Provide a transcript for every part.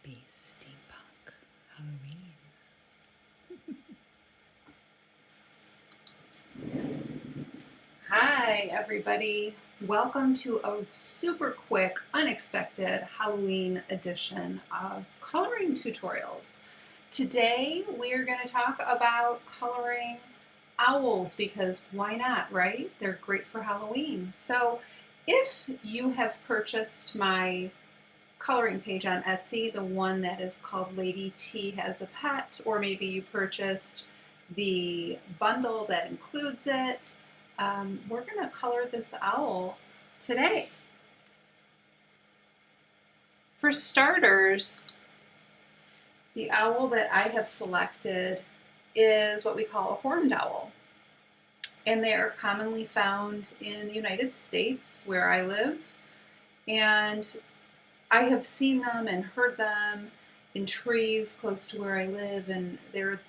Happy SteamPunk Halloween. Hi everybody, welcome to a super quick, unexpected Halloween edition of coloring tutorials. Today we are going to talk about coloring owls because why not, right? They're great for Halloween. So if you have purchased my coloring page on Etsy, the one that is called Lady T Has a Pet, or maybe you purchased the bundle that includes it, we're going to color this owl today. For starters, the owl that I have selected is what we call a horned owl. And they are commonly found in the United States where I live. And I have seen them and heard them in trees close to where I live, and they're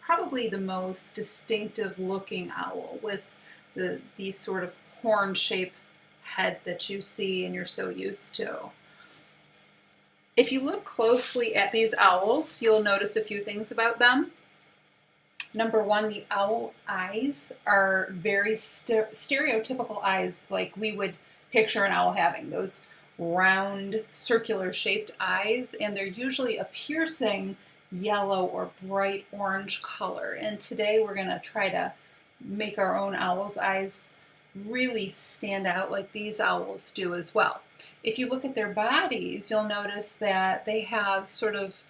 probably the most distinctive looking owl with the sort of horn-shaped head that you see and you're so used to. If you look closely at these owls, you'll notice a few things about them. Number one, the owl eyes are very stereotypical eyes like we would picture an owl having. Those round, circular shaped eyes, and they're usually a piercing yellow or bright orange color. And today we're going to try to make our own owl's eyes really stand out like these owls do as well. If you look at their bodies, you'll notice that they have sort of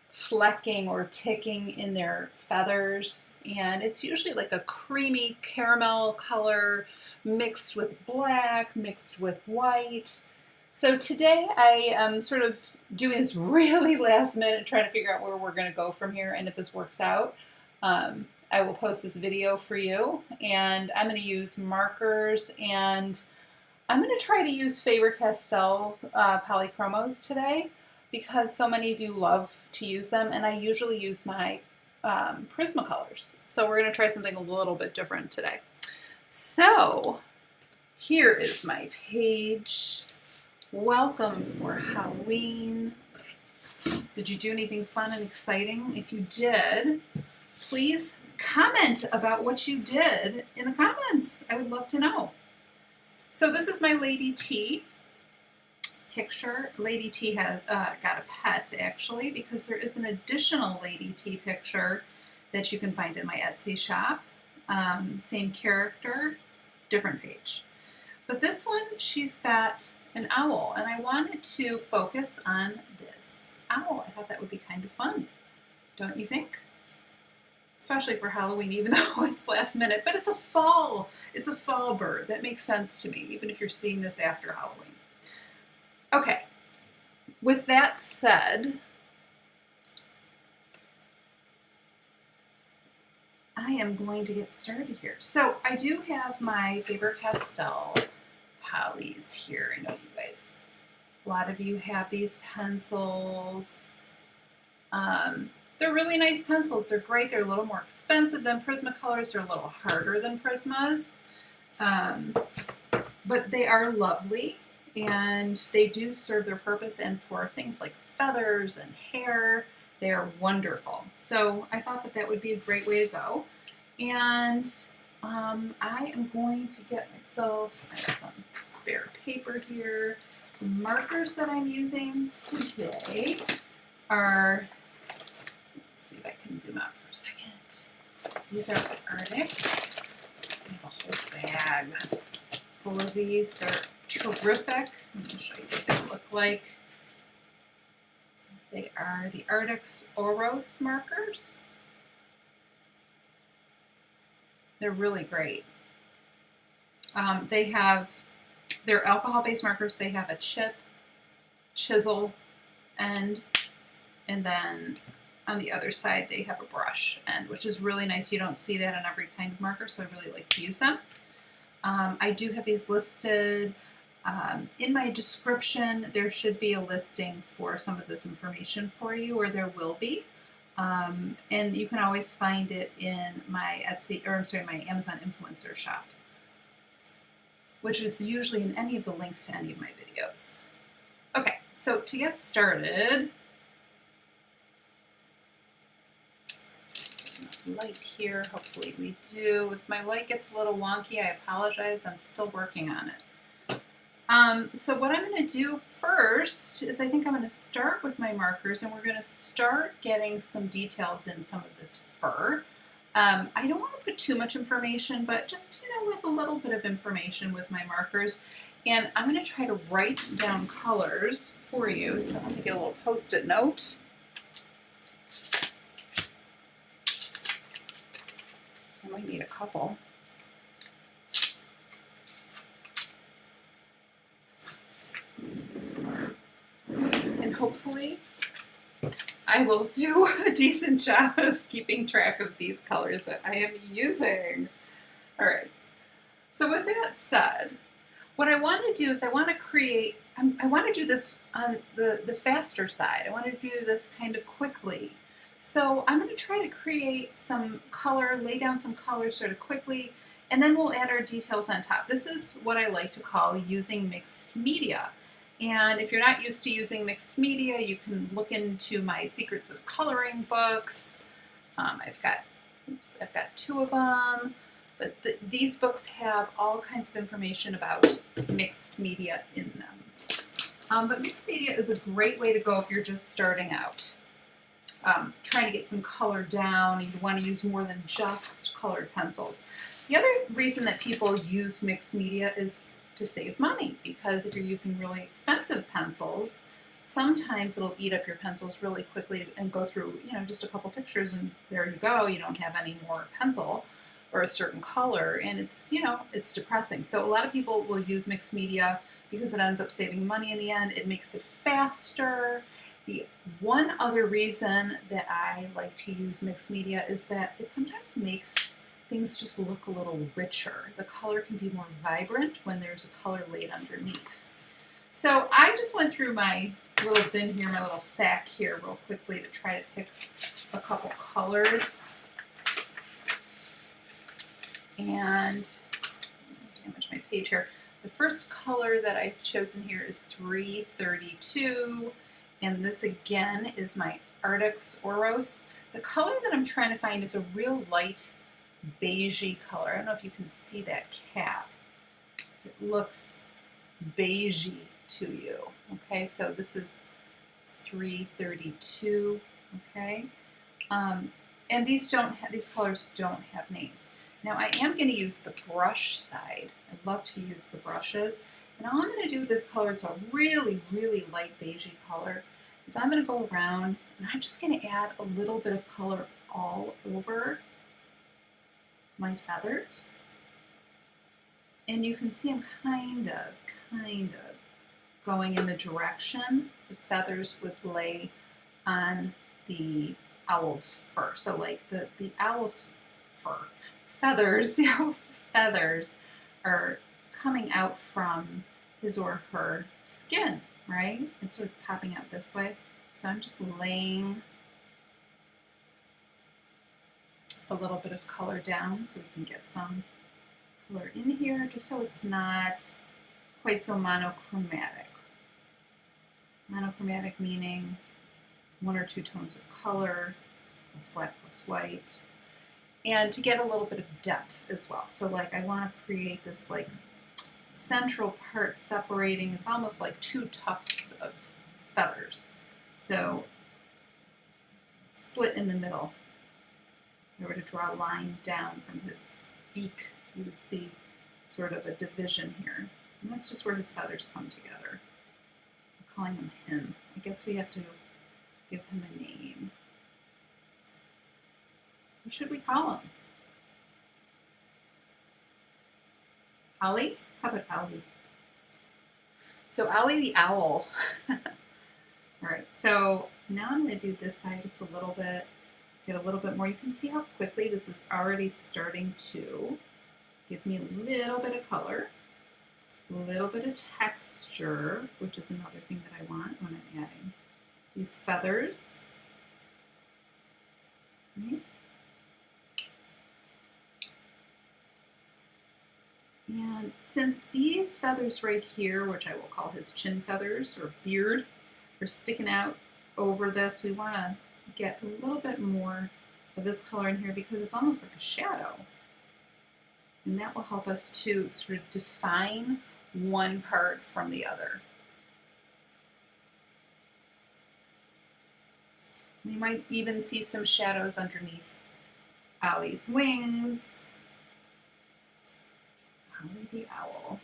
flecking or ticking in their feathers, and it's usually like a creamy caramel color mixed with black, mixed with white. So today I am sort of doing this really last minute, trying to figure out where we're going to go from here, and if this works out, I will post this video for you, and I'm going to use markers, and I'm going to try to use Faber-Castell polychromos today because so many of you love to use them, and I usually use my Prismacolors. So we're going to try something a little bit different today. So here is my page. Welcome for Halloween. Did you do anything fun and exciting? If you did, please comment about what you did in the comments. I would love to know. So this is my Lady T picture. Lady T has got a pet actually, because there is an additional Lady T picture that you can find in my Etsy shop. Same character, different page. But this one, she's got an owl, and I wanted to focus on this owl. I thought that would be kind of fun, don't you think? Especially for Halloween, even though it's last minute, but it's a fall bird. That makes sense to me, even if you're seeing this after Halloween. Okay, with that said, I am going to get started here. So I do have my Faber-Castell polys here. I know you guys, a lot of you have these pencils. They're really nice pencils. They're great. They're a little more expensive than Prismacolors. They're a little harder than Prismas. But they are lovely, and they do serve their purpose, and for things like feathers and hair, they are wonderful. So I thought that that would be a great way to go. And I am going to get myself, I have some spare paper here. The markers that I'm using today are, let's see if I can zoom out for a second. These are Arctics. I have a whole bag full of these. They're terrific. Let me show you what they look like. They are the Arctics Oros markers. They're really great. They're alcohol-based markers. They have a chip, chisel end, and then on the other side they have a brush end, which is really nice. You don't see that on every kind of marker, so I really like to use them. I do have these listed. In my description, there should be a listing for some of this information for you, or there will be. And you can always find it in my my Amazon influencer shop, which is usually in any of the links to any of my videos. Okay, so to get started, light here? Hopefully we do. If my light gets a little wonky, I apologize. I'm still working on it. So what I'm going to do first is I think I'm going to start with my markers, and we're going to start getting some details in some of this fur. I don't want to put too much information, but just, with a little bit of information with my markers. And I'm going to try to write down colors for you. So I'm going to get a little Post-it note. I might need a couple. And hopefully I will do a decent job of keeping track of these colors that I am using. All right. So with that said, what I want to do is I want to create, I want to do this on the faster side. I want to do this kind of quickly. So I'm going to try to create some color, lay down some color sort of quickly, and then we'll add our details on top. This is what I like to call using mixed media. And if you're not used to using mixed media, you can look into my Secrets of Coloring books. I've got 2 of them, but these books have all kinds of information about mixed media in them. But mixed media is a great way to go if you're just starting out. Trying to get some color down, you want to use more than just colored pencils. The other reason that people use mixed media is to save money, because if you're using really expensive pencils, sometimes it'll eat up your pencils really quickly and go through, just a couple pictures and there you go, you don't have any more pencil or a certain color, and it's, it's depressing. So a lot of people will use mixed media because it ends up saving money in the end. It makes it faster. The one other reason that I like to use mixed media is that it sometimes makes things just look a little richer. The color can be more vibrant when there's a color laid underneath. So I just went through my little bin here, my little sack here real quickly to try to pick a couple colors. And damage my page here. The first color that I've chosen here is 332, and this again is my Arctic Oros. The color that I'm trying to find is a real light beigey color. I don't know if you can see that cap. It looks beigey to you. Okay, so this is 332. Okay, and these colors don't have names. Now I am going to use the brush side. I love to use the brushes. And all I'm going to do with this color, it's a really, really light beigey color, is I'm going to go around and I'm just going to add a little bit of color all over my feathers. And you can see I'm kind of going in the direction the feathers would lay on the owl's fur. So like the owl's feathers are coming out from his or her skin, right? It's sort of popping out this way. So I'm just laying a little bit of color down so we can get some color in here, just so it's not quite so monochromatic. Monochromatic meaning 1 or 2 tones of color, plus white, and to get a little bit of depth as well. So like I want to create this like central part separating, it's almost like 2 tufts of feathers. So split in the middle. If I were to draw a line down from his beak, you would see sort of a division here. And that's just where his feathers come together. I'm calling him him. I guess we have to give him a name. What should we call him? Ollie? How about Ollie? So Ollie the owl. All right, so now I'm going to do this side just a little bit, get a little bit more. You can see how quickly this is already starting to give me a little bit of color, a little bit of texture, which is another thing that I want when I'm adding these feathers. Right? And since these feathers right here, which I will call his chin feathers or beard, are sticking out over this, we want to get a little bit more of this color in here because it's almost like a shadow. And that will help us to sort of define one part from the other. You might even see some shadows underneath Ollie's wings. Ollie the owl.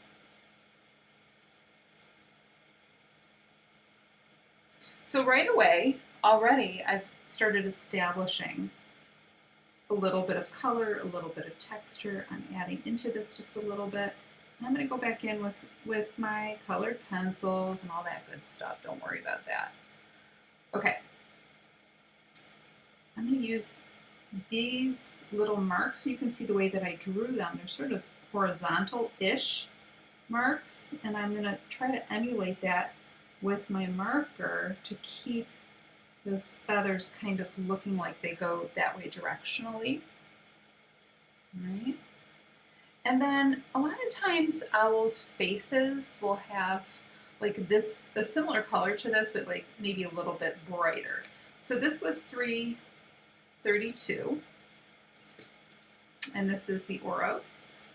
So right away, already I've started establishing a little bit of color, a little bit of texture. I'm adding into this just a little bit. And I'm going to go back in with my colored pencils and all that good stuff. Don't worry about that. Okay. I'm going to use these little marks. You can see the way that I drew them. They're sort of horizontal-ish marks, and I'm going to try to emulate that with my marker to keep those feathers kind of looking like they go that way directionally. Right? And then a lot of times owls' faces will have like this, a similar color to this, but like maybe a little bit brighter. So this was 332, and this is the Oros.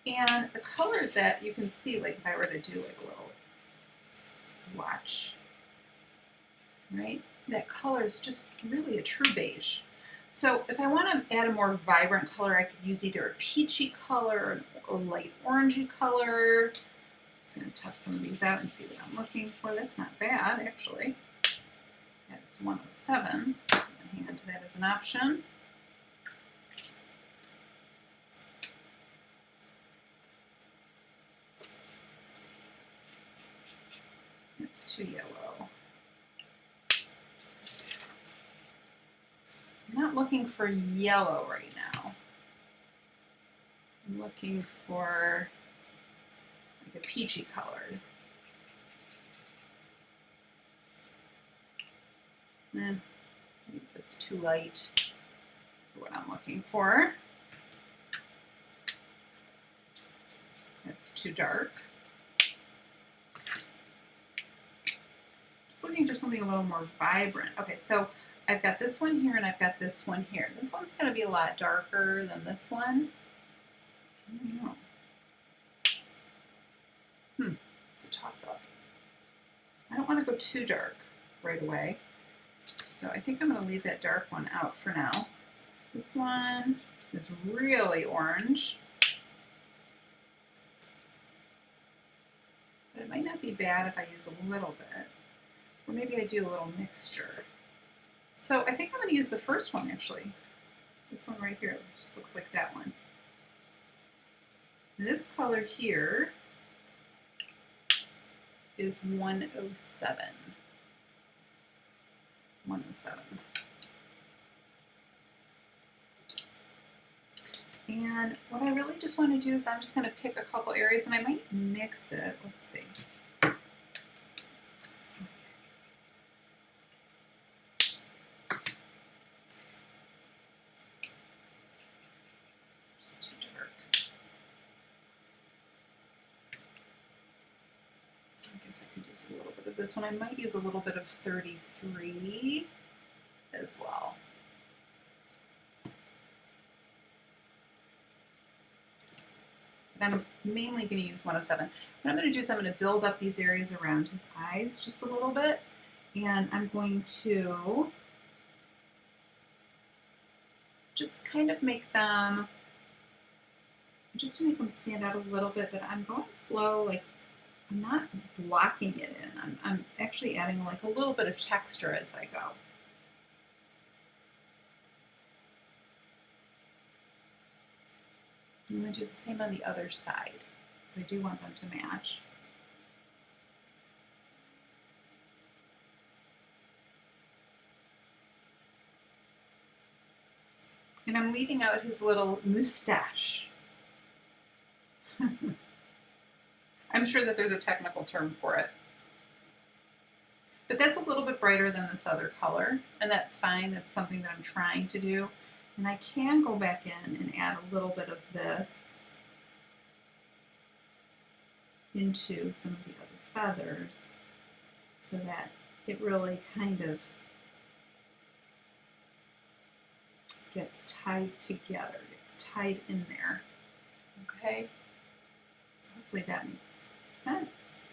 And the color that you can see, like if I were to do like a little swatch, right? That color is just really a true beige. So if I want to add a more vibrant color, I could use either a peachy color or a light orangey color. I'm just going to test some of these out and see what I'm looking for. That's not bad, actually. That is 107. I'm going to hang on to that as an option. It's too yellow. I'm not looking for yellow right now. I'm looking for like a peachy color. Maybe it's too light for what I'm looking for. It's too dark. Just looking for something a little more vibrant. Okay, so I've got this one here and I've got this one here. This one's going to be a lot darker than this one. I don't know. It's a toss-up. I don't want to go too dark right away. So I think I'm going to leave that dark one out for now. This one is really orange. But it might not be bad if I use a little bit. Or maybe I do a little mixture. So I think I'm going to use the first one, actually. This one right here. Just looks like that one. This color here is 107. 107. And what I really just want to do is I'm just going to pick a couple areas and I might mix it. Let's see. Just too dark. I guess I could use a little bit of this one. I might use a little bit of 33 as well. And I'm mainly going to use 107. What I'm going to do is I'm going to build up these areas around his eyes just a little bit. And I'm going to just kind of make them, just to make them stand out a little bit, but I'm going slow, like I'm not blocking it in. I'm actually adding like a little bit of texture as I go. I'm going to do the same on the other side, because I do want them to match. And I'm leaving out his little mustache. I'm sure that there's a technical term for it. But that's a little bit brighter than this other color, and that's fine. That's something that I'm trying to do. And I can go back in and add a little bit of this into some of the other feathers so that it really kind of gets tied together, gets tied in there. Okay, so hopefully that makes sense.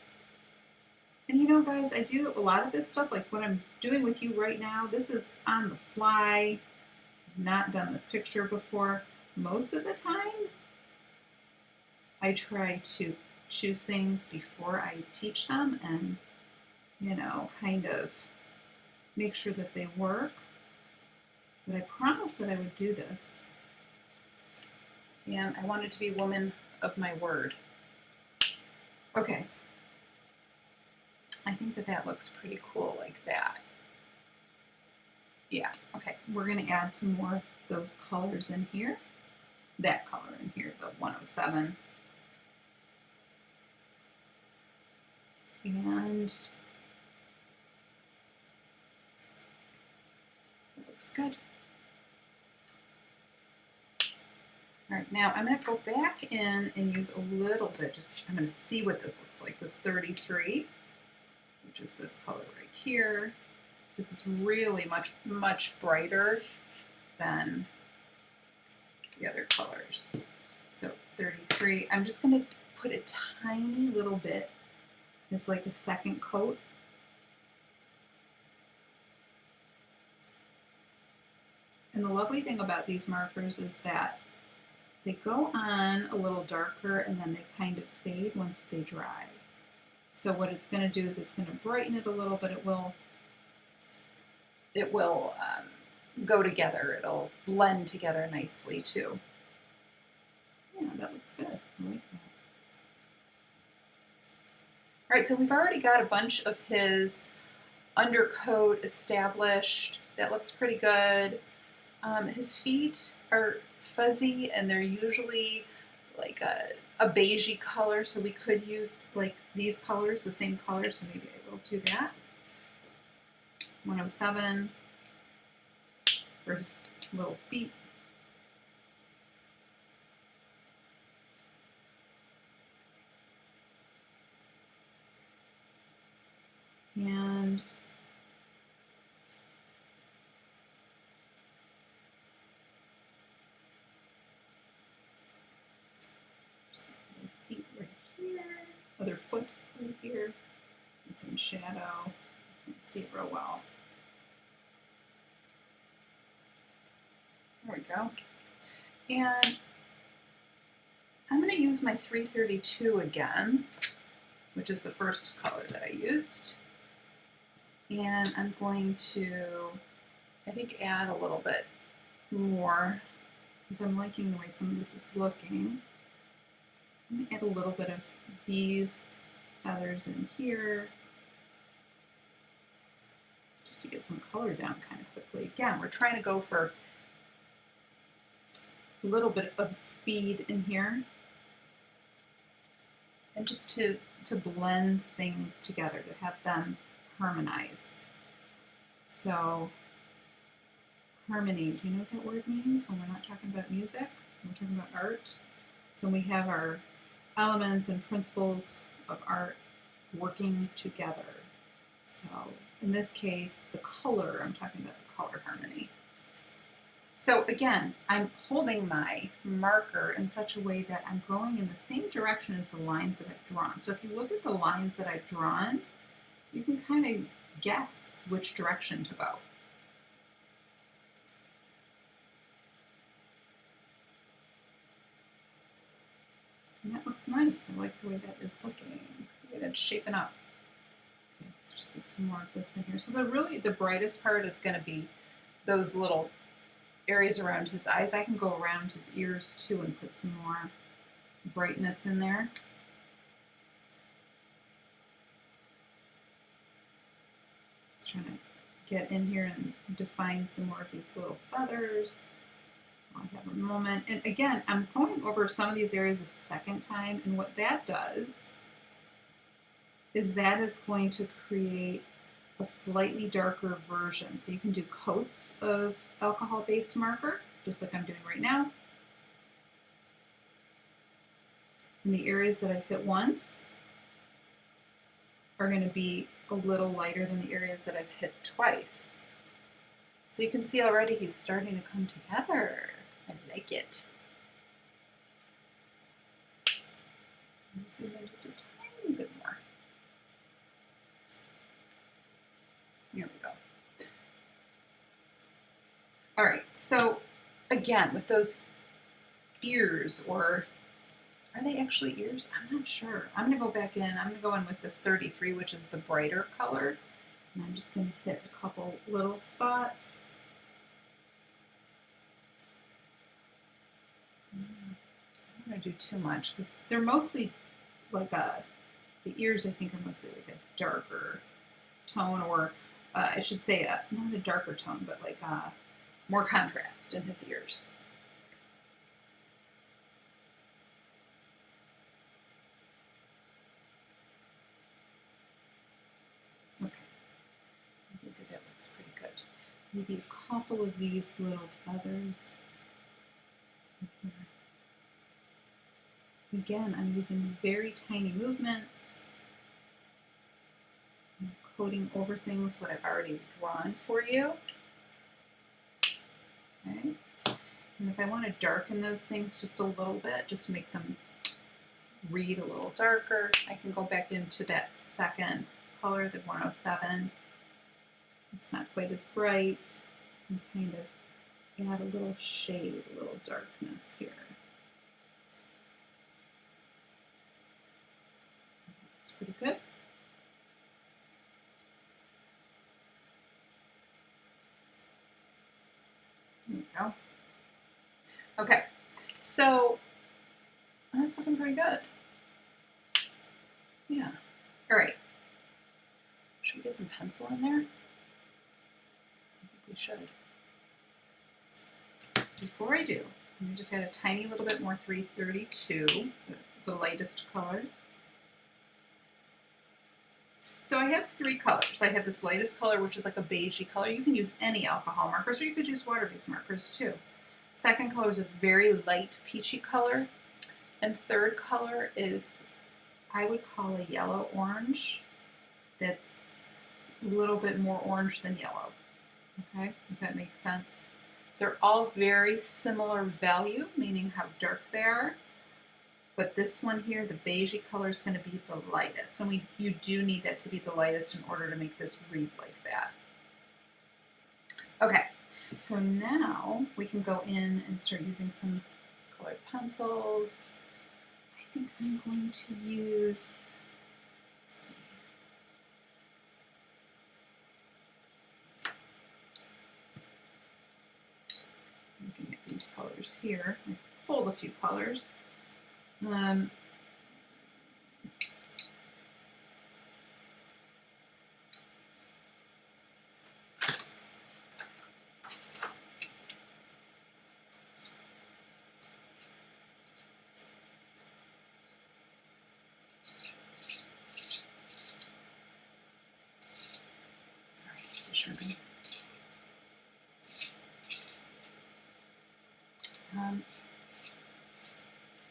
And you know, guys, I do a lot of this stuff, like what I'm doing with you right now, this is on the fly. I've not done this picture before. Most of the time, I try to choose things before I teach them and, you know, kind of make sure that they work. But I promised that I would do this. And I wanted to be a woman of my word. Okay. I think that that looks pretty cool like that. Yeah, okay. We're going to add some more of those colors in here. That color in here, the 107. And it looks good. All right, now I'm going to go back in and use a little bit, I'm going to see what this looks like, this 33, which is this color right here. This is really much brighter than the other colors. So 33, I'm just going to put a tiny little bit as like a second coat. And the lovely thing about these markers is that they go on a little darker and then they kind of fade once they dry. So what it's going to do is it's going to brighten it a little, but it will go together. It'll blend together nicely too. Yeah, that looks good. I like that. All right, so we've already got a bunch of his undercoat established. That looks pretty good. His feet are fuzzy and they're usually like a beigey color, so we could use like these colors, the same colors, so maybe I will do that. 107 for his little feet. And feet right here, other foot right here, and some shadow. You can see it real well. There we go. And I'm going to use my 332 again, which is the first color that I used. And I'm going to, I think, add a little bit more because I'm liking the way some of this is looking. I'm going to add a little bit of these feathers in here just to get some color down kind of quickly. Again, we're trying to go for a little bit of speed in here and just to blend things together, to have them harmonize. So harmony, do you know what that word means when we're not talking about music? When we're talking about art. So we have our elements and principles of art working together. So in this case, the color, I'm talking about the color harmony. So again, I'm holding my marker in such a way that I'm going in the same direction as the lines that I've drawn. So if you look at the lines that I've drawn, you can kind of guess which direction to go. And that looks nice. I like the way that is looking, the way that's shaping up. Okay, let's just get some more of this in here. So the brightest part is going to be those little areas around his eyes. I can go around his ears too and put some more brightness in there. Just trying to get in here and define some more of these little feathers. I have a moment. And again, I'm going over some of these areas a second time, and what that does is that is going to create a slightly darker version. So you can do coats of alcohol-based marker, just like I'm doing right now. And the areas that I've hit once are going to be a little lighter than the areas that I've hit twice. So you can see already he's starting to come together. I like it. Zoom in just a tiny bit more. Here we go. All right, so again, with those ears, or are they actually ears? I'm not sure. I'm gonna go back in. I'm gonna go in with this 33, which is the brighter color. And I'm just gonna hit a couple little spots. I'm not gonna do too much because they're mostly like the ears I think are mostly like a darker tone, or I should say not a darker tone, but like more contrast in his ears. Okay, I think that looks pretty good. Maybe a couple of these little feathers. Again, I'm using very tiny movements. I'm coating over things what I've already drawn for you. Okay. And if I want to darken those things just a little bit, just make them read a little darker, I can go back into that second color, the 107. It's not quite as bright, and kind of add a little shade, a little darkness here. That's pretty good. There you go. Okay, so that's looking pretty good. Yeah. All right. Should we get some pencil in there? I think we should. Before I do, I'm going to just add a tiny little bit more 332, the lightest color. So I have three colors. I have this lightest color, which is like a beigey color. You can use any alcohol markers, or you could use water-based markers too. Second color is a very light peachy color. And third color is, I would call a yellow-orange. That's a little bit more orange than yellow. Okay, if that makes sense. They're all very similar value, meaning how dark they are. But this one here, the beigey color, is going to be the lightest. And you do need that to be the lightest in order to make this read like that. Okay, so now we can go in and start using some colored pencils. I think I'm going to use, let's see. Looking at these colors here, I fold a few colors.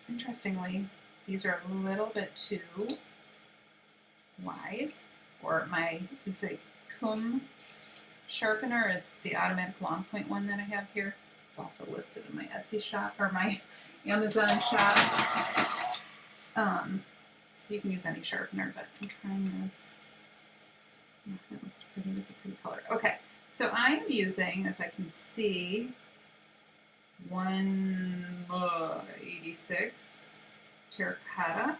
Interestingly, these are a little bit too wide for my, it's a Cum sharpener. It's the automatic long point one that I have here. It's also listed in my Etsy shop, or my Amazon shop. So you can use any sharpener, but I'm trying this. Oh, that looks pretty, it's a pretty color. Okay, so I am using, if I can see, 186 terracotta.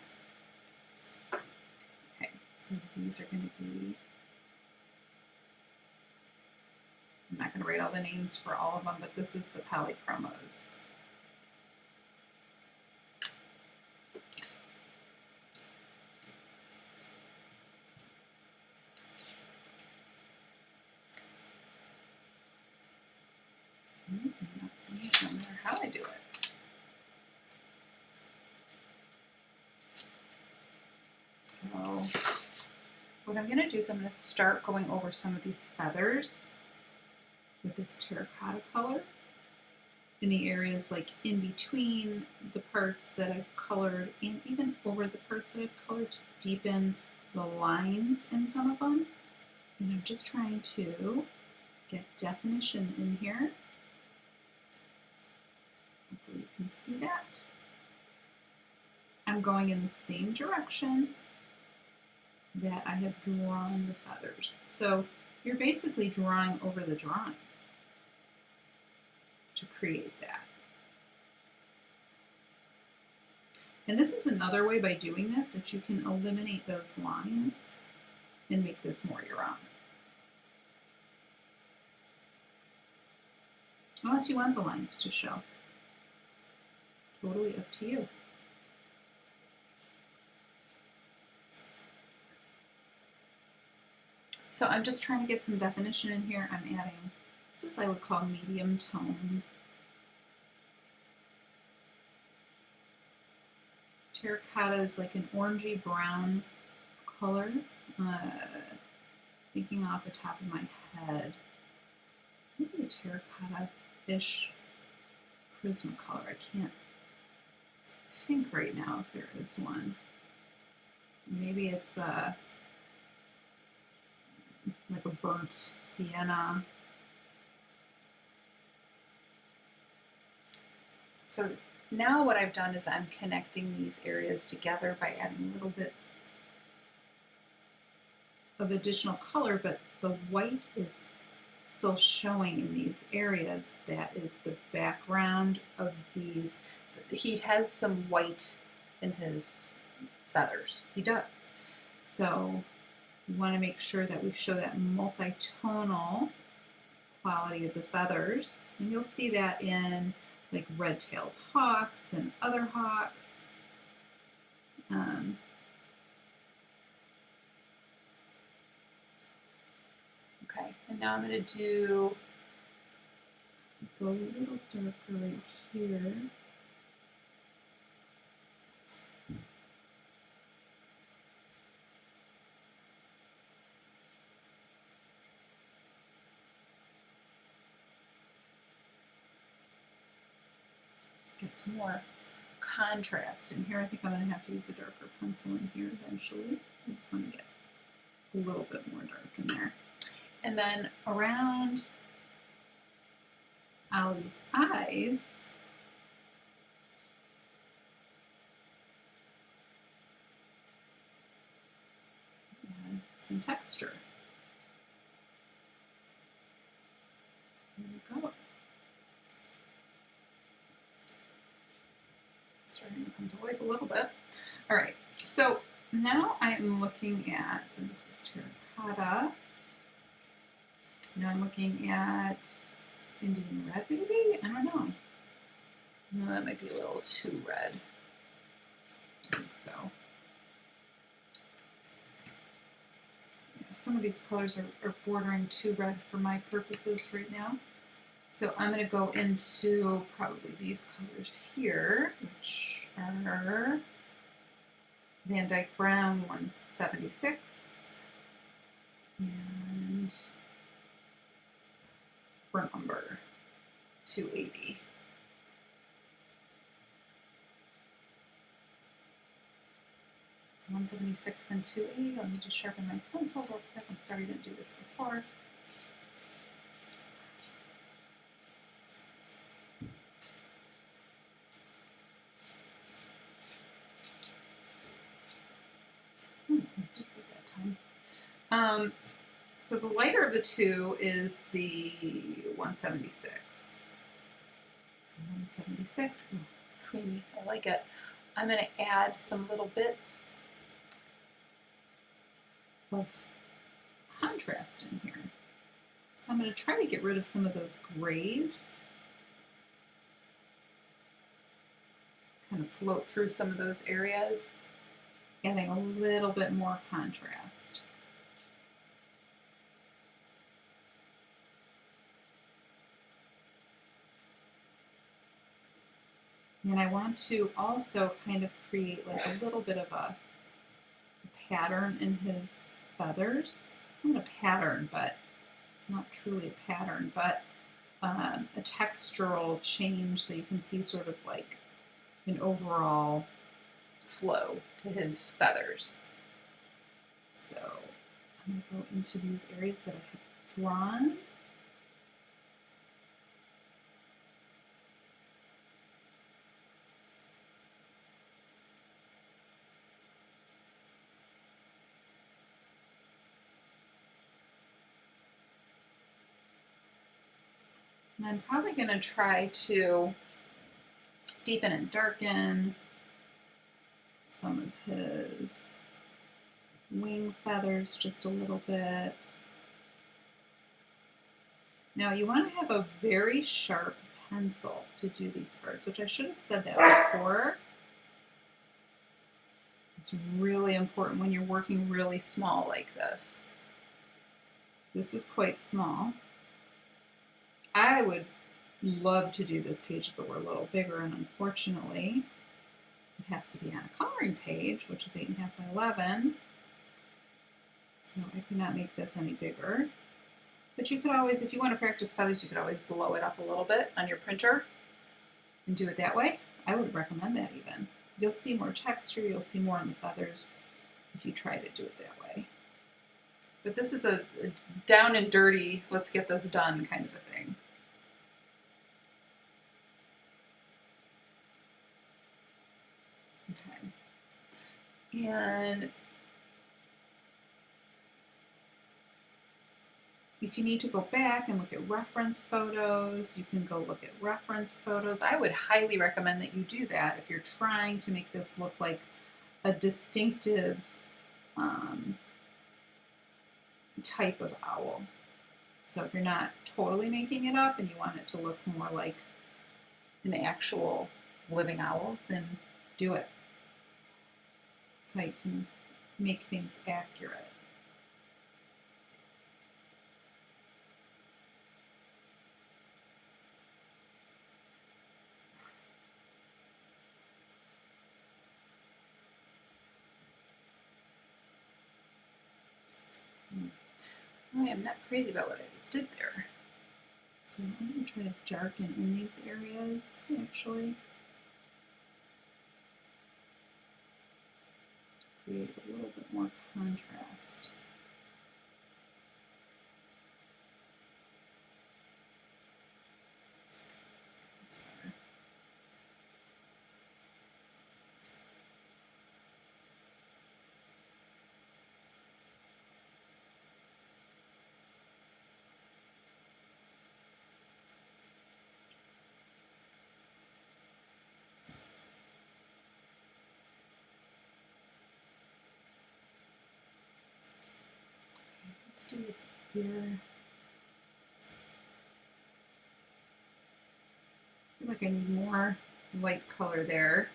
Okay, so these are going to be, I'm not going to write all the names for all of them, but this is the polychromos. I'm not seeing it no matter how I do it. So what I'm going to do is I'm going to start going over some of these feathers with this terracotta color. any areas like in between the parts that I've colored and even over the parts that I've colored to deepen the lines in some of them. And I'm just trying to get definition in here. Hopefully you can see that. I'm going in the same direction that I have drawn the feathers. So you're basically drawing over the drawing to create that. And this is another way by doing this that you can eliminate those lines and make this more your own. Unless you want the lines to show. Totally up to you. So I'm just trying to get some definition in here. I'm adding, this is I would call medium tone. Terracotta is like an orangey brown color. Thinking off the top of my head, maybe a terracotta-ish prism color. I can't think right now if there is one. Maybe it's like a burnt sienna. So now what I've done is I'm connecting these areas together by adding little bits of additional color, but the white is still showing in these areas. That is the background of these. He has some white in his feathers. He does. So we want to make sure that we show that multi-tonal quality of the feathers. And you'll see that in like red-tailed hawks and other hawks. Okay, and now I'm going to go a little darker right here. Get some more contrast in here. I think I'm going to have to use a darker pencil in here eventually. I just want to get a little bit more dark in there. And then around Ollie's eyes, add some texture. There we go. Starting to come to life a little bit. All right, so now I'm looking at, so this is terracotta. Now I'm looking at Indian red, maybe? I don't know. No, that might be a little too red. I think so. Yeah, some of these colors are bordering too red for my purposes right now. So I'm going to go into probably these colors here, which are Van Dyke Brown 176 and Burnt Umber 280. So 176 and 280. I'll need to sharpen my pencil real quick. I'm sorry I didn't do this before. So the lighter of the two is the 176. So 176, ooh, it's creamy, I like it. I'm going to add some little bits of contrast in here. So I'm going to try to get rid of some of those grays. Kind of float through some of those areas, adding a little bit more contrast. And I want to also kind of create like a little bit of a pattern in his feathers. Not a pattern, but it's not truly a pattern, but a textural change so you can see sort of like an overall flow to his feathers. So I'm going to go into these areas that I have drawn. And I'm probably going to try to deepen and darken some of his wing feathers just a little bit. Now you want to have a very sharp pencil to do these birds, which I should have said that before. It's really important when you're working really small like this. This is quite small. I would love to do this page if it were a little bigger, and unfortunately it has to be on a coloring page, which is 8.5 by 11. So I could not make this any bigger. But you could always, if you want to practice feathers, you could always blow it up a little bit on your printer and do it that way. I would recommend that even. You'll see more texture, you'll see more on the feathers if you try to do it that way. But this is a down and dirty, let's get this done kind of a thing. Okay. And if you need to go back and look at reference photos, you can go look at reference photos. I would highly recommend that you do that if you're trying to make this look like a distinctive type of owl. So if you're not totally making it up and you want it to look more like an actual living owl, then do it. That's how you can make things accurate. I am not crazy about what I just did there. So I'm going to try to darken in these areas, actually. To create a little bit more contrast. That's better. Let's do this here. I feel like I need more light color there.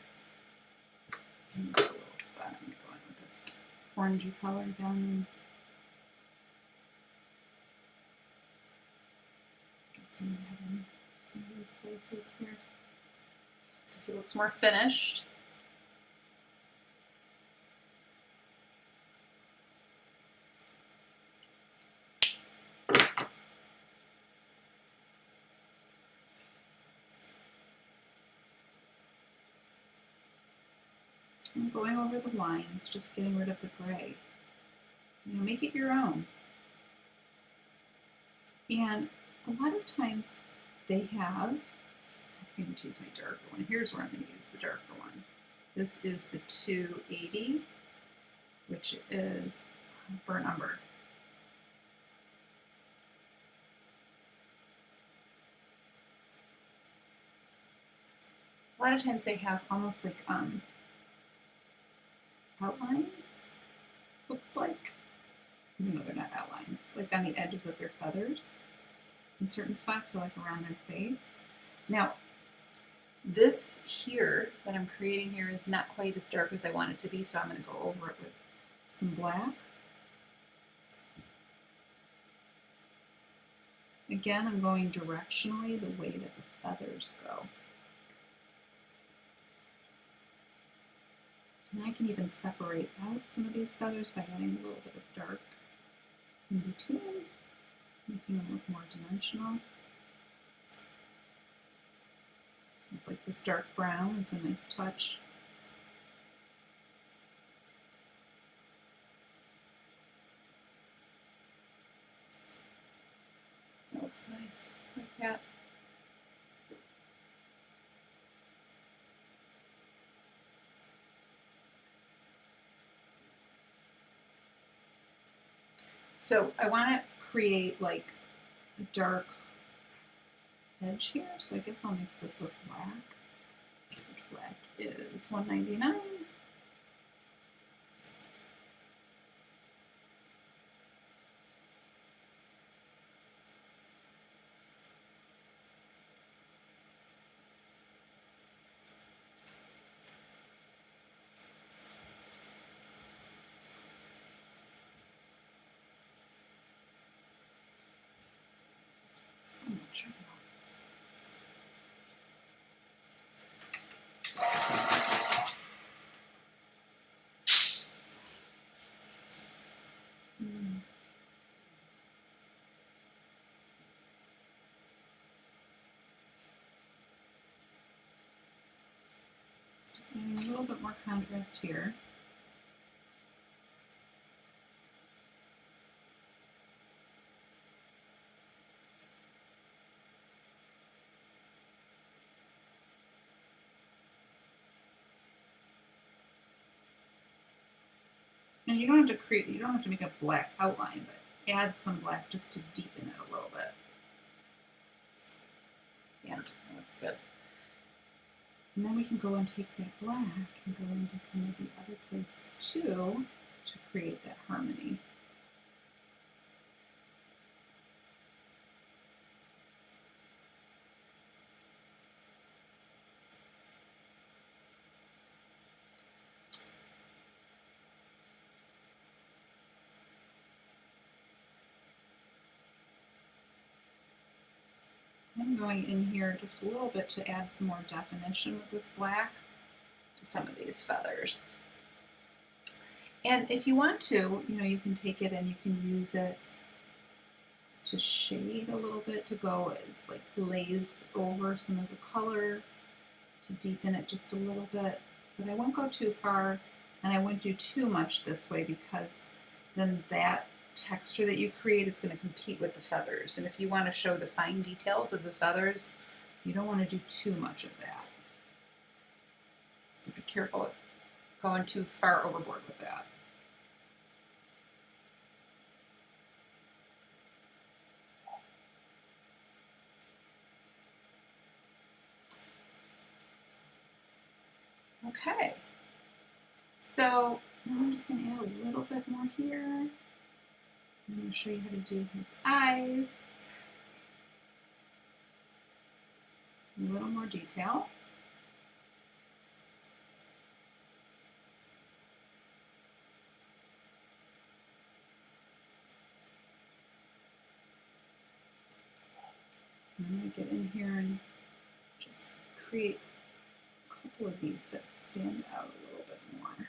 And this little spot, I'm going to go in with this orangey color down in. Let's get some of that in some of these places here. So he looks more finished. I'm going over the lines, just getting rid of the gray. You know, make it your own. And a lot of times they have, I'm going to choose my darker one. Here's where I'm going to use the darker one. This is the 280, which is burnt umber. A lot of times they have almost like outlines, looks like, even though they're not outlines, like on the edges of their feathers in certain spots, so like around their face. Now, this here that I'm creating here is not quite as dark as I want it to be, so I'm going to go over it with some black. Again, I'm going directionally the way that the feathers go. And I can even separate out some of these feathers by adding a little bit of dark in between, making them look more dimensional. this dark brown. It's a nice touch. That looks nice, like that. So I want to create like a dark edge here, so I guess I'll mix this with black, which black is $1.99. So much enough. Just adding a little bit more contrast here. And you don't have to create, you don't have to make a black outline, but add some black just to deepen it a little bit. Yeah, that looks good. And then we can go and take that black and go into some of the other places too to create that harmony. I'm going in here just a little bit to add some more definition with this black to some of these feathers. And if you want to, you can take it and you can use it to shade a little bit, to go as like glaze over some of the color, to deepen it just a little bit. But I won't go too far, and I won't do too much this way, because then that texture that you create is going to compete with the feathers. And if you want to show the fine details of the feathers, you don't want to do too much of that. So be careful of going too far overboard with that. Okay, so I'm just going to add a little bit more here. I'm going to show you how to do his eyes. A little more detail. I'm going to get in here and just create a couple of these that stand out a little bit more.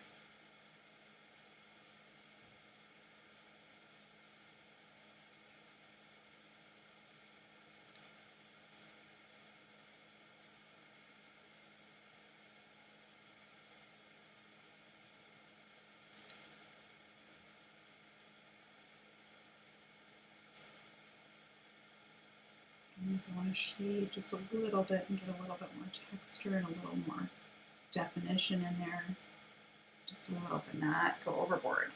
I want to shade just a little bit and get a little bit more texture and a little more definition in there. Just a little bit, not go overboard.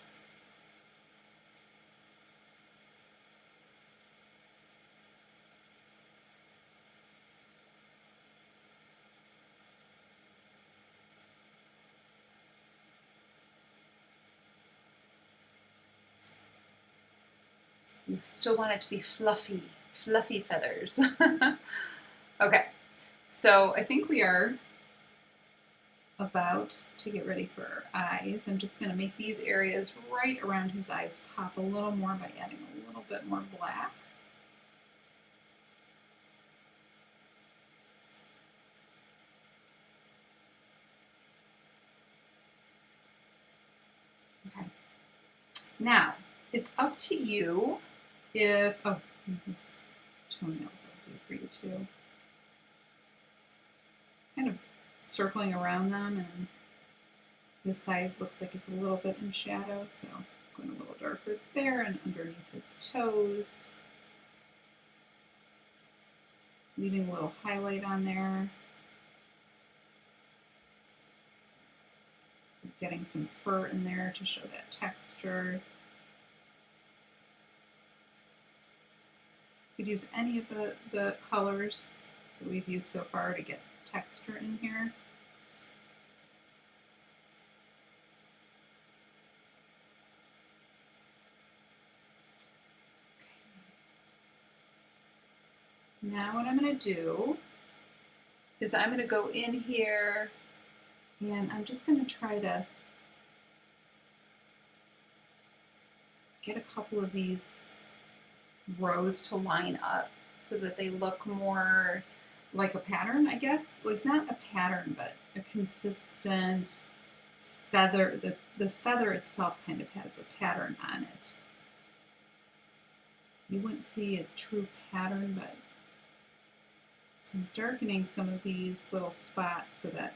You still want it to be fluffy. Fluffy feathers. Okay, so I think we are about to get ready for our eyes. I'm just going to make these areas right around his eyes pop a little more by adding a little bit more black. Okay, now it's up to you if, oh, his toenails I'll do for you too. kind of circling around them, and this side looks like it's a little bit in shadow, so going a little darker there and underneath his toes. Leaving a little highlight on there. Getting some fur in there to show that texture. You could use any of the colors that we've used so far to get texture in here. Now what I'm going to do is I'm going to go in here and I'm just going to try to get a couple of these rows to line up so that they look more like a pattern, I guess. Like not a pattern, but a consistent feather. The feather itself kind of has a pattern on it. You wouldn't see a true pattern, but so I'm darkening some of these little spots so that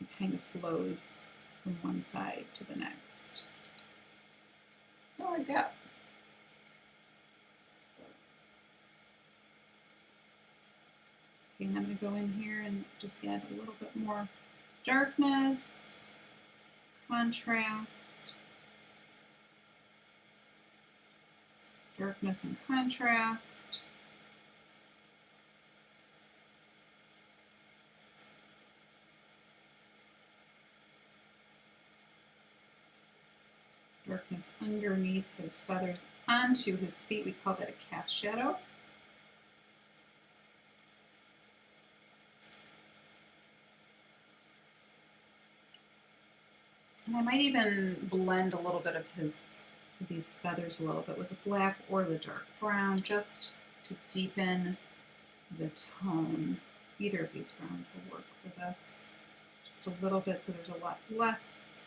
it kind of flows from one side to the next. Oh, like that. Okay, I'm going to go in here and just add a little bit more darkness, contrast, darkness and contrast. Darkness underneath his feathers onto his feet. We call that a cast shadow. And I might even blend a little bit of these feathers a little bit with the black or the dark brown just to deepen the tone. Either of these browns will work for this. Just a little bit so there's a lot less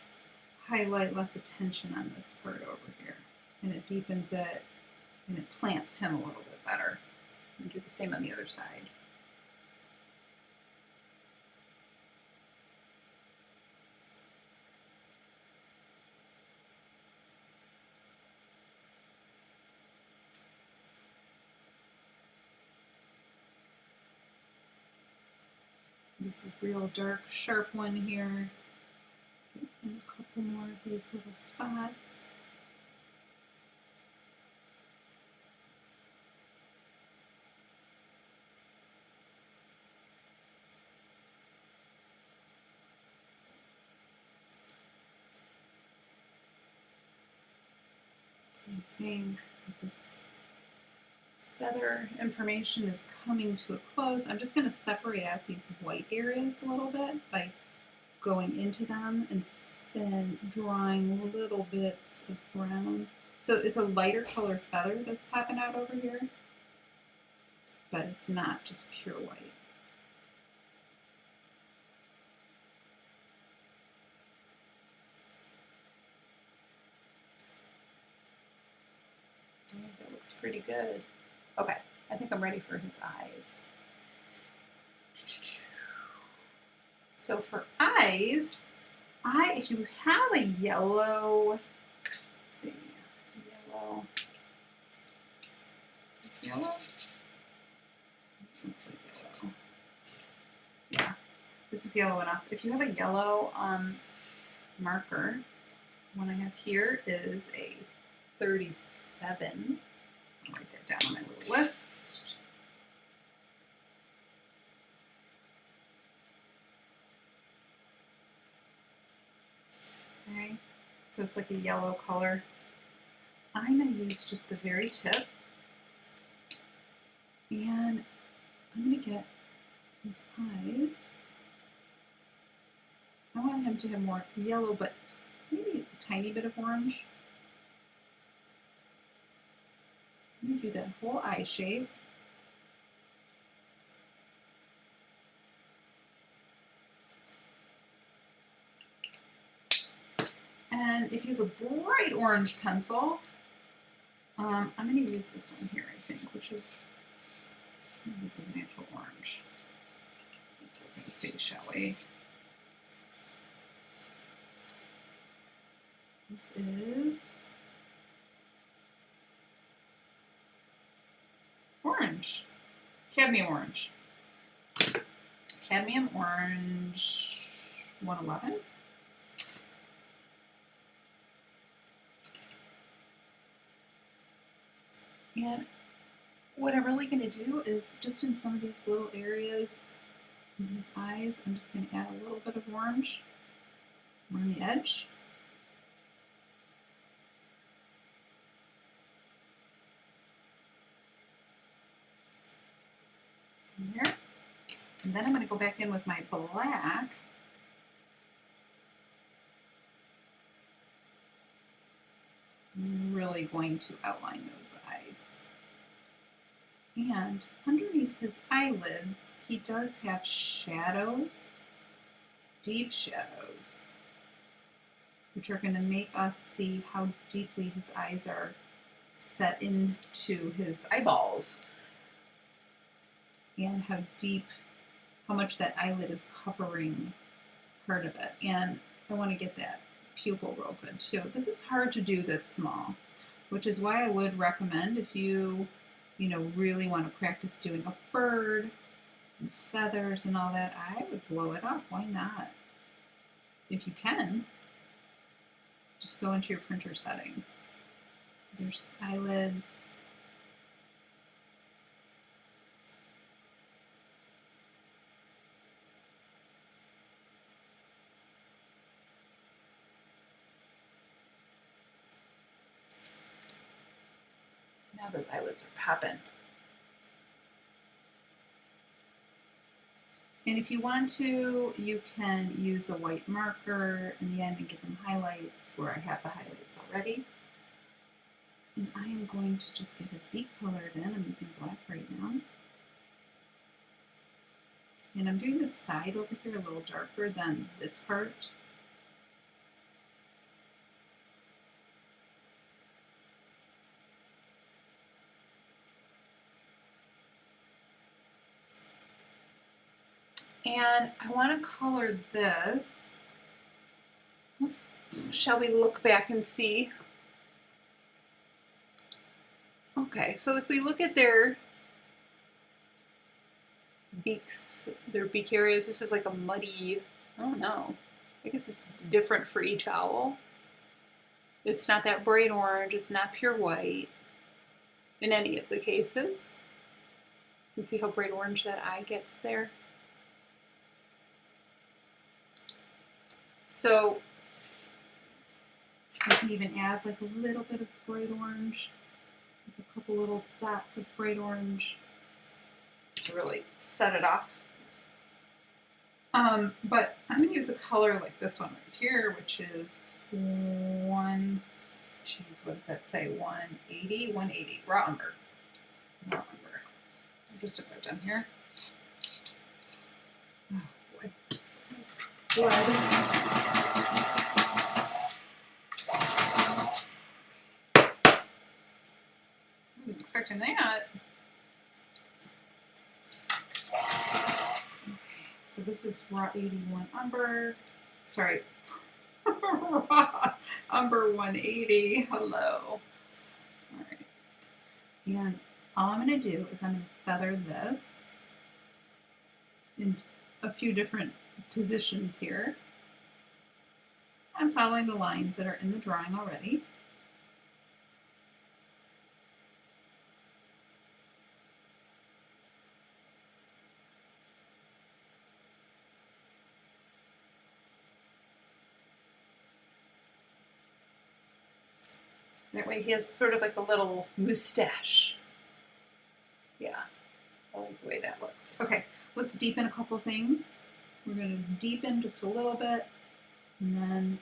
highlight, less attention on this part over here. And it deepens it and it plants him a little bit better. And do the same on the other side. This is a real dark, sharp one here. And a couple more of these little spots. I think that this feather information is coming to a close. I'm just going to separate out these white areas a little bit by going into them and drawing little bits of brown. So it's a lighter color feather that's popping out over here, but it's not just pure white. I think that looks pretty good. Okay, I think I'm ready for his eyes. So for eyes, if you have a yellow, let's see, yellow, is this yellow? Looks like yellow. Yeah, this is yellow enough. If you have a yellow marker, the one I have here is a 37. I'll write that down on my little list. Okay, so it's like a yellow color. I'm going to use just the very tip, and I'm going to get his eyes. I want him to have more yellow, but maybe a tiny bit of orange. I'm going to do that whole eye shape. And if you have a bright orange pencil, I'm going to use this one here, I think, which is, this is natural orange. It's like a face shall we? This is orange, cadmium orange. Cadmium orange 111. And what I'm really going to do is just in some of these little areas in his eyes, I'm just going to add a little bit of orange around the edge. There. And then I'm going to go back in with my black. I'm really going to outline those eyes. And underneath his eyelids, he does have shadows, deep shadows, which are going to make us see how deeply his eyes are set into his eyeballs and how much that eyelid is covering part of it. And I want to get that pupil real good too. This is hard to do this small, which is why I would recommend if you really want to practice doing a bird and feathers and all that, I would blow it up. Why not? If you can, just go into your printer settings. So there's his eyelids. Now those eyelids are popping. And if you want to, you can use a white marker in the end and give them highlights where I have the highlights already. And I am going to just get his beak colored in. I'm using black right now. And I'm doing this side over here a little darker than this part. And I want to color this. Shall we look back and see? Okay, so if we look at their beaks, their beak areas, this is like a muddy, I don't know. I guess it's different for each owl. It's not that bright orange, it's not pure white in any of the cases. You can see how bright orange that eye gets there. So I can even add like a little bit of bright orange, like a couple little dots of bright orange to really set it off. But I'm going to use a color like this one right here, which is what does that say? 180, raw umber. Raw umber. I'll just put that down here. Oh boy. Blood. Wasn't expecting that. Okay, so this is raw 81 umber. Sorry, raw umber 180. Hello. All right. And all I'm going to do is I'm going to feather this in a few different positions here. I'm following the lines that are in the drawing already. That way he has sort of like a little mustache. Yeah, I like the way that looks. Okay, let's deepen a couple things. We're going to deepen just a little bit, and then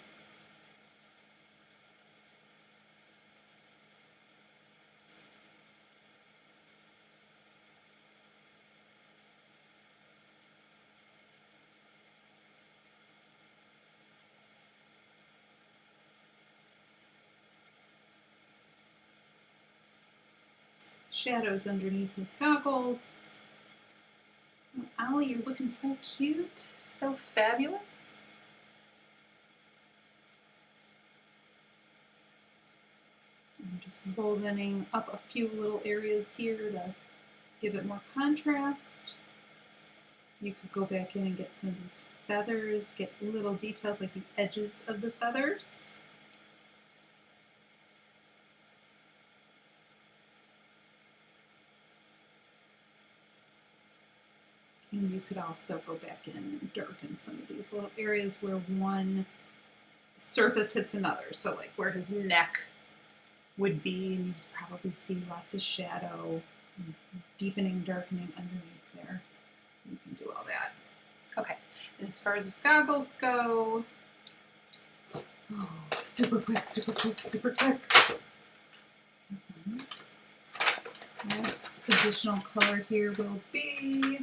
shadows underneath his goggles. Ollie, you're looking so cute, so fabulous. I'm just boldening up a few little areas here to give it more contrast. You could go back in and get some of these feathers, get little details like the edges of the feathers. And you could also go back in and darken some of these little areas where one surface hits another. So like where his neck would be, and you'd probably see lots of shadow, and deepening, darkening underneath there. You can do all that. Okay, and as far as his goggles go, oh, super quick, super quick, super quick. Next additional color here will be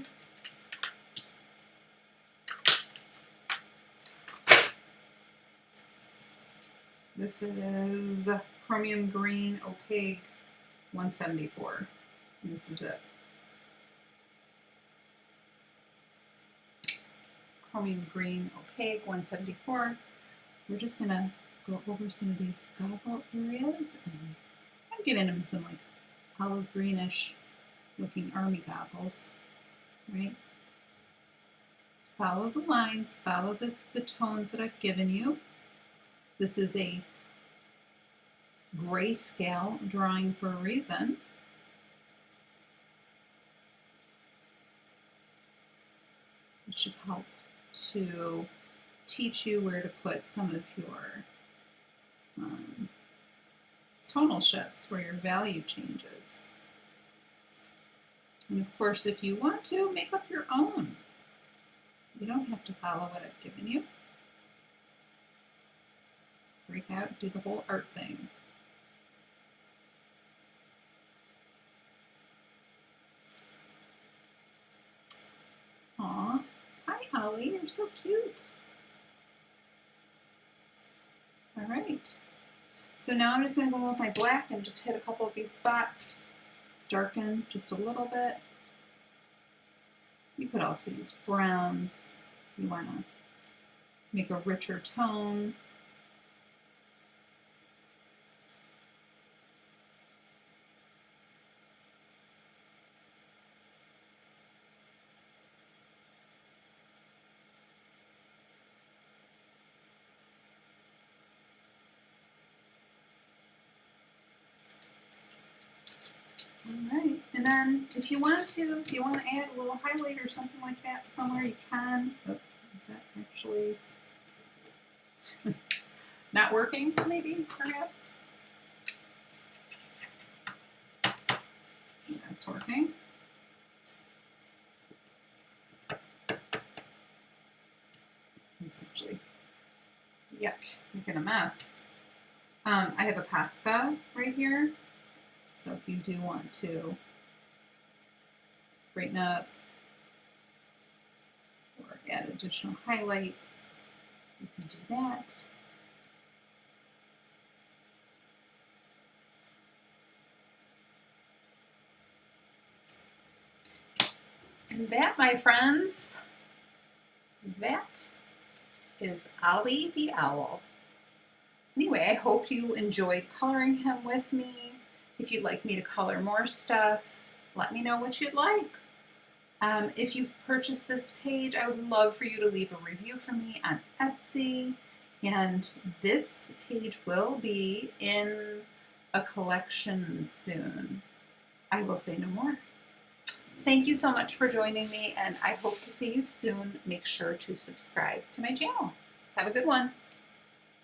this is Chromium Green Opaque 174. And this is it. Chromium Green Opaque 174. We're just gonna go over some of these goggle areas, and I'm giving him some like olive greenish looking army goggles, right? Follow the lines, follow the tones that I've given you. This is a grayscale drawing for a reason. It should help to teach you where to put some of your tonal shifts, where your value changes. And of course, if you want to, make up your own. You don't have to follow what I've given you. Break out, do the whole art thing. Aw, hi Ollie, you're so cute. All right, so now I'm just going to go with my black and just hit a couple of these spots, darken just a little bit. You could also use browns if you want to make a richer tone. Alright, and then if you want to add a little highlight or something like that somewhere, you can. Oh, is that actually not working, maybe, perhaps? That's working. Essentially, yuck, making a mess. I have a Posca right here. So if you do want to brighten up or add additional highlights, you can do that. And that, my friends, that is Ollie the Owl. Anyway, I hope you enjoyed coloring him with me. If you'd like me to color more stuff, let me know what you'd like. If you've purchased this page, I would love for you to leave a review for me on Etsy. And this page will be in a collection soon. I will say no more. Thank you so much for joining me, and I hope to see you soon. Make sure to subscribe to my channel. Have a good one.